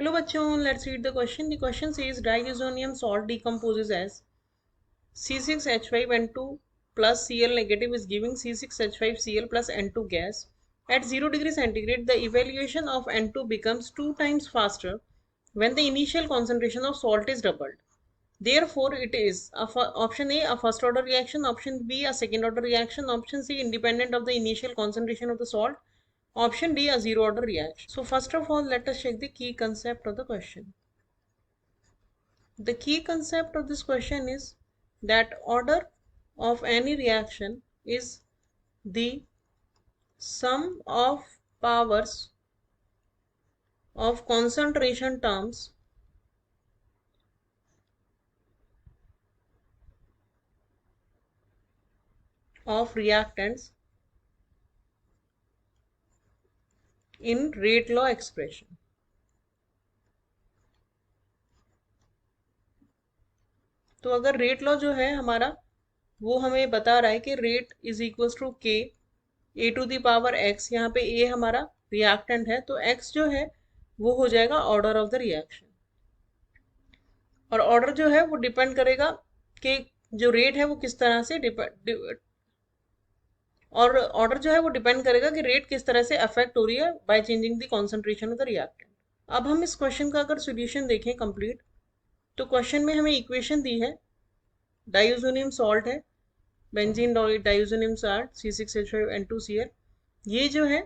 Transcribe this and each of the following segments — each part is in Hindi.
Hello bachon, let's read the question. The question says diazonium salt decomposes as C6H5N2 plus Cl negative is giving C6H5Cl plus N2 gas. At 0 degree centigrade, the evaluation of N2 becomes 2 times faster when the initial concentration of salt is doubled. Therefore, it is option A, a first order reaction, option B, a second order reaction, option C, independent of the initial concentration of the salt, option D, a zero order reaction. So first of all, let us check the key concept of the question. The key concept of this question is that order of any reaction is the sum of powers of concentration terms of reactants in rate law expression. तो अगर रेट लॉ जो है हमारा वो हमें बता रहा है कि रेट इज इक्वल टू के ए टू द पावर एक्स, यहाँ पे ए हमारा रिएक्टेंट है तो एक्स जो है वो हो जाएगा ऑर्डर ऑफ द रिएक्शन। और ऑर्डर जो है वो डिपेंड करेगा कि जो रेट है वो किस तरह से और ऑर्डर जो है वो डिपेंड करेगा कि रेट किस तरह से अफेक्ट हो रही है by changing the concentration of the reactant. अब हम इस क्वेश्चन का अगर सोल्यूशन देखें कंप्लीट, तो क्वेश्चन में हमें इक्वेशन दी है, डाइओजोनियम सॉल्ट है, बेंजीन डाइओजोनियम सॉल्ट C6H5N2Cl, ये जो है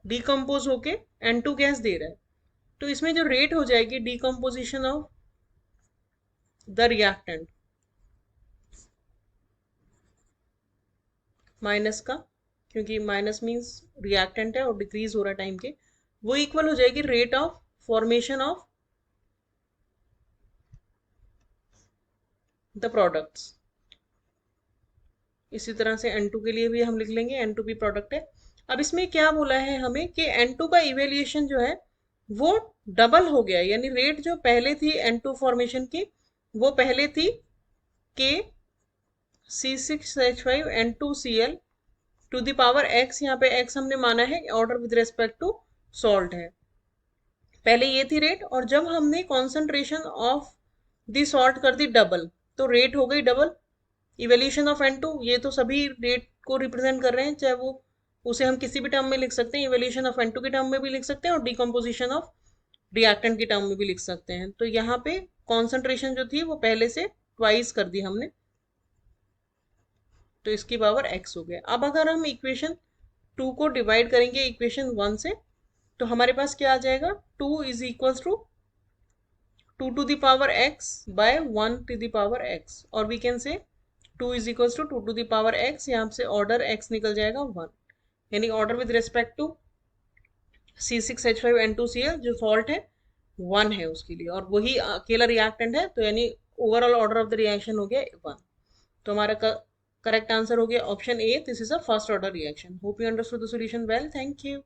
डिकम्पोज होके N2 गैस दे रहा है। तो इसमें जो रेट हो जाएगी decomposition of the reactant minus का, क्योंकि माइनस मीन्स रिएक्टेंट है और डिक्रीज हो रहा है टाइम के, वो इक्वल हो जाएगी rate of formation of the products. इसी तरह से N2 के लिए भी हम लिख लेंगे, N2 भी प्रोडक्ट है। अब इसमें क्या बोला है हमें कि N2 का इवेल्युएशन जो है वो डबल हो गया, यानी रेट जो पहले थी N2 फॉर्मेशन की वो पहले थी K C6H5N2Cl to the power x, यहाँ पे x हमने माना है order with respect to salt है, पहले ये थी रेट, और जब हमने कॉन्सेंट्रेशन ऑफ द सॉल्ट कर दी डबल तो रेट हो गई डबल। इवेल्यूशन ऑफ N2 ये तो सभी रेट को रिप्रेजेंट कर रहे हैं, चाहे वो उसे हम किसी भी टर्म में लिख सकते हैं, इवेल्यूशन ऑफ N2 की टर्म में भी लिख सकते हैं और डिकम्पोजिशन ऑफ रिएक्टेंट की टर्म में भी लिख सकते हैं। तो यहाँ पे कॉन्सेंट्रेशन जो थी वो पहले से ट्वाइस कर दी हमने, तो इसकी पावर x हो गया। अब अगर हम इक्वेशन 2 को डिवाइड करेंगे इक्वेशन 1 से, तो हमारे पास क्या आ जाएगा, 2 is equal to 2 to the power x by 1 to the power x, और we can say 2 is equal to 2 to the power x, यहाँ से ऑर्डर x निकल जाएगा 1, यानी order with respect to C6H5N2Cl जो सॉल्ट है 1 है उसके लिए, और वही अकेला रिएक्टेंट है, तो यानी overall order of the reaction हो गया 1। तो हमारा करेक्ट आंसर हो गया option A, this is a first order reaction. Hope you understood the solution well, thank you.